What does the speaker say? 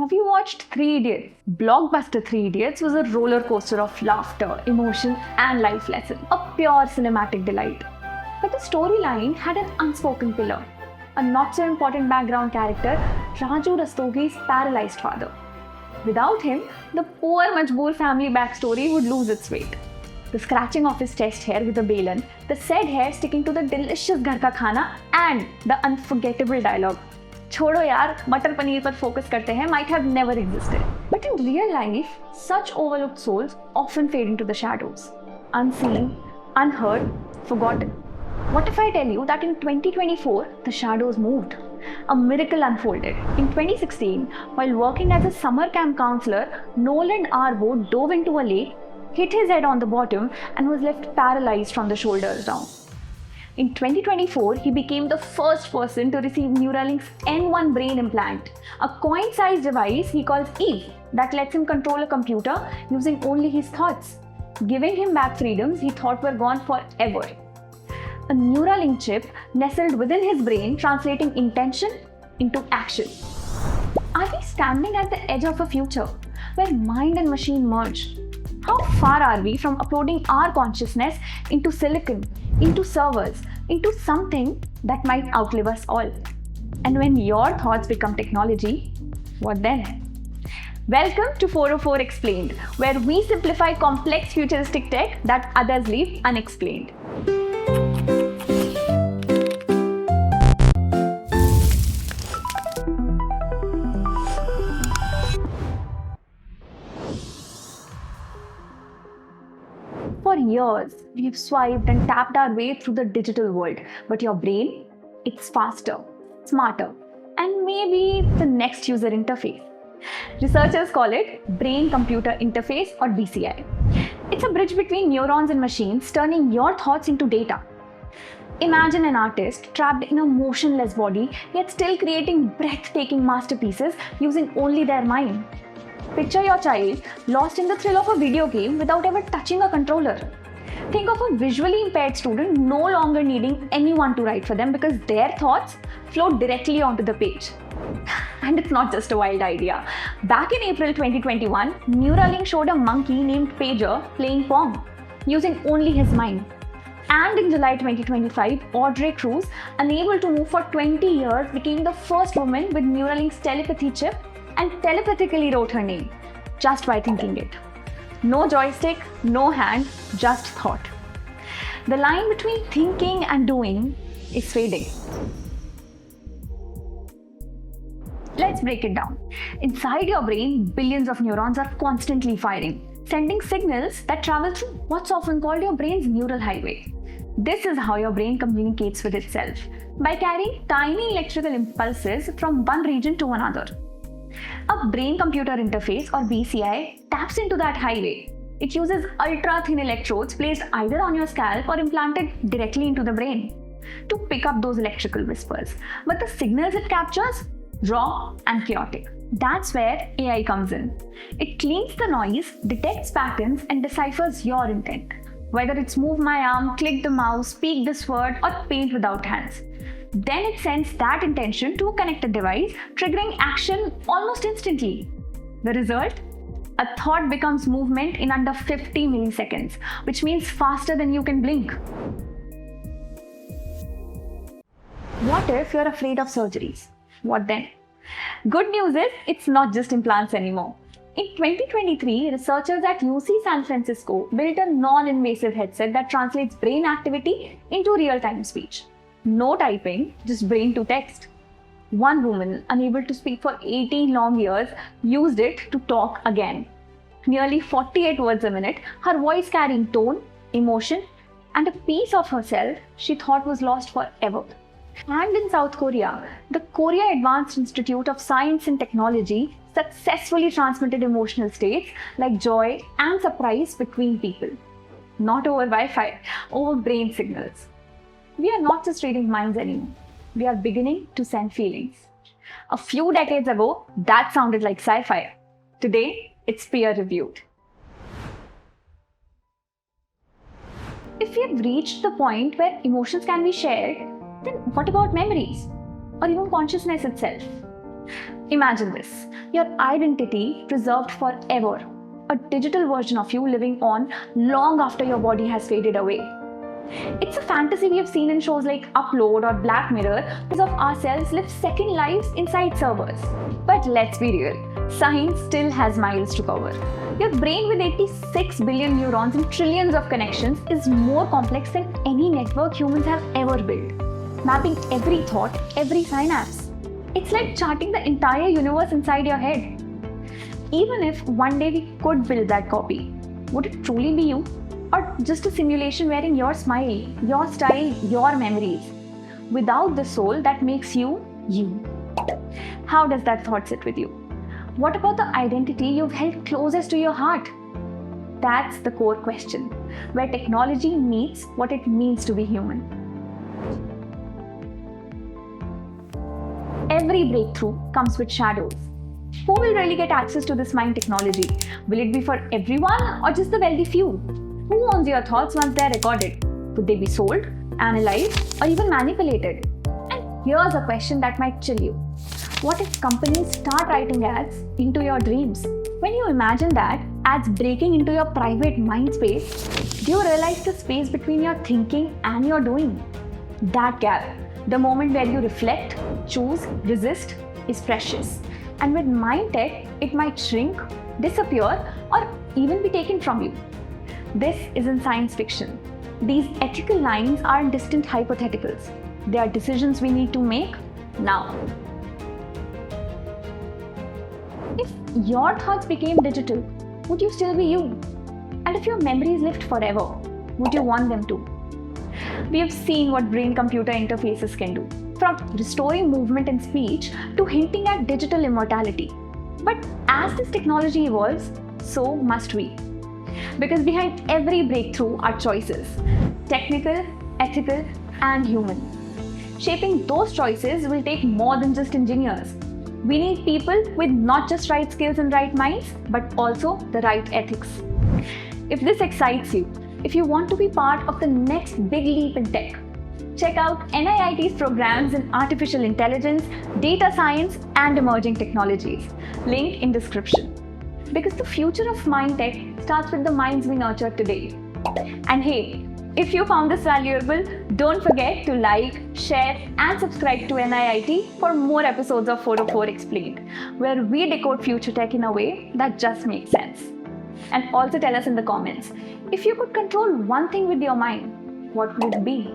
Have you watched 3 Idiots? Blockbuster 3 Idiots was a roller coaster of laughter, emotion, and life lesson. A pure cinematic delight. But the storyline had an unspoken pillar. A not so important background character, Raju Rastogi's paralyzed father. Without him, the poor Majboor family backstory would lose its weight. The scratching of his chest hair with a balan, the said hair sticking to the delicious ghar ka khana, and the unforgettable dialogue, "Chodo yaar, matar paneer par focus karte hain," might have never existed. But in real life, such overlooked souls often fade into the shadows. Unseen, unheard, forgotten. What if I tell you that in 2024, the shadows moved? A miracle unfolded. In 2016, while working as a summer camp counselor, Nolan Arbo dove into a lake, hit his head on the bottom, and was left paralyzed from the shoulders down. In 2024, he became the first person to receive Neuralink's N1 brain implant, a coin-sized device he calls Eve that lets him control a computer using only his thoughts, giving him back freedoms he thought were gone forever. A Neuralink chip nestled within his brain, translating intention into action. Are we standing at the edge of a future where mind and machine merge? How far are we from uploading our consciousness into silicon, into servers, into something that might outlive us all? And when your thoughts become technology, what then? Welcome to 404 Explained, where we simplify complex futuristic tech that others leave unexplained. For years, we've swiped and tapped our way through the digital world, but your brain, it's faster, smarter, and maybe the next user interface. Researchers call it brain-computer interface, or BCI. It's a bridge between neurons and machines, turning your thoughts into data. Imagine an artist trapped in a motionless body, yet still creating breathtaking masterpieces using only their mind. Picture your child lost in the thrill of a video game without ever touching a controller. Think of a visually impaired student no longer needing anyone to write for them because their thoughts flow directly onto the page. And it's not just a wild idea. Back in April 2021, Neuralink showed a monkey named Pager playing Pong, using only his mind. And in July 2025, Audrey Cruz, unable to move for 20 years, became the first woman with Neuralink's telepathy chip and telepathically wrote her name, just by thinking it. No joystick, no hand, just thought. The line between thinking and doing is fading. Let's break it down. Inside your brain, billions of neurons are constantly firing, sending signals that travel through what's often called your brain's neural highway. This is how your brain communicates with itself, by carrying tiny electrical impulses from one region to another. A brain-computer interface, or BCI, taps into that highway. It uses ultra-thin electrodes placed either on your scalp or implanted directly into the brain to pick up those electrical whispers. But the signals it captures, raw and chaotic. That's where AI comes in. It cleans the noise, detects patterns, and deciphers your intent. Whether it's move my arm, click the mouse, speak this word, or paint without hands. Then it sends that intention to a connected device, triggering action almost instantly. The result? A thought becomes movement in under 50 milliseconds, which means faster than you can blink. What if you're afraid of surgeries? What then? Good news is, it's not just implants anymore. In 2023, researchers at UC San Francisco built a non-invasive headset that translates brain activity into real-time speech. No typing, just brain to text. One woman, unable to speak for 18 long years, used it to talk again. Nearly 48 words a minute, her voice carrying tone, emotion, and a piece of herself she thought was lost forever. And in South Korea, the Korea Advanced Institute of Science and Technology successfully transmitted emotional states like joy and surprise between people. Not over Wi-Fi, over brain signals. We are not just reading minds anymore. We are beginning to send feelings. A few decades ago, that sounded like sci-fi. Today, it's peer-reviewed. If we have reached the point where emotions can be shared, then what about memories? Or even consciousness itself? Imagine this, your identity preserved forever, a digital version of you living on long after your body has faded away. It's a fantasy we have seen in shows like Upload or Black Mirror, because of ourselves live second lives inside servers. But let's be real, science still has miles to cover. Your brain with 86 billion neurons and trillions of connections is more complex than any network humans have ever built, mapping every thought, every synapse. It's like charting the entire universe inside your head. Even if one day we could build that copy, would it truly be you? Or just a simulation wearing your smile, your style, your memories, without the soul that makes you, you? How does that thought sit with you? What about the identity you've held closest to your heart? That's the core question, where technology meets what it means to be human. Every breakthrough comes with shadows. Who will really get access to this mind technology? Will it be for everyone or just the wealthy few? Who owns your thoughts once they are recorded? Could they be sold, analyzed, or even manipulated? And here's a question that might chill you. What if companies start writing ads into your dreams? When you imagine that, ads breaking into your private mind space, do you realize the space between your thinking and your doing? That gap, the moment where you reflect, choose, resist, is precious. And with mind tech, it might shrink, disappear, or even be taken from you. This isn't science fiction. These ethical lines aren't distant hypotheticals. They are decisions we need to make now. If your thoughts became digital, would you still be you? And if your memories lived forever, would you want them to? We have seen what brain-computer interfaces can do, from restoring movement and speech to hinting at digital immortality. But as this technology evolves, so must we. Because behind every breakthrough are choices, technical, ethical, and human. Shaping those choices will take more than just engineers. We need people with not just right skills and right minds, but also the right ethics. If this excites you, if you want to be part of the next big leap in tech, check out NIIT's programs in artificial intelligence, data science, and emerging technologies. Link in description. Because the future of mind tech starts with the minds we nurture today. And hey, if you found this valuable, don't forget to like, share, and subscribe to NIIT for more episodes of 404 Explained, where we decode future tech in a way that just makes sense. And also tell us in the comments, if you could control one thing with your mind, what would it be?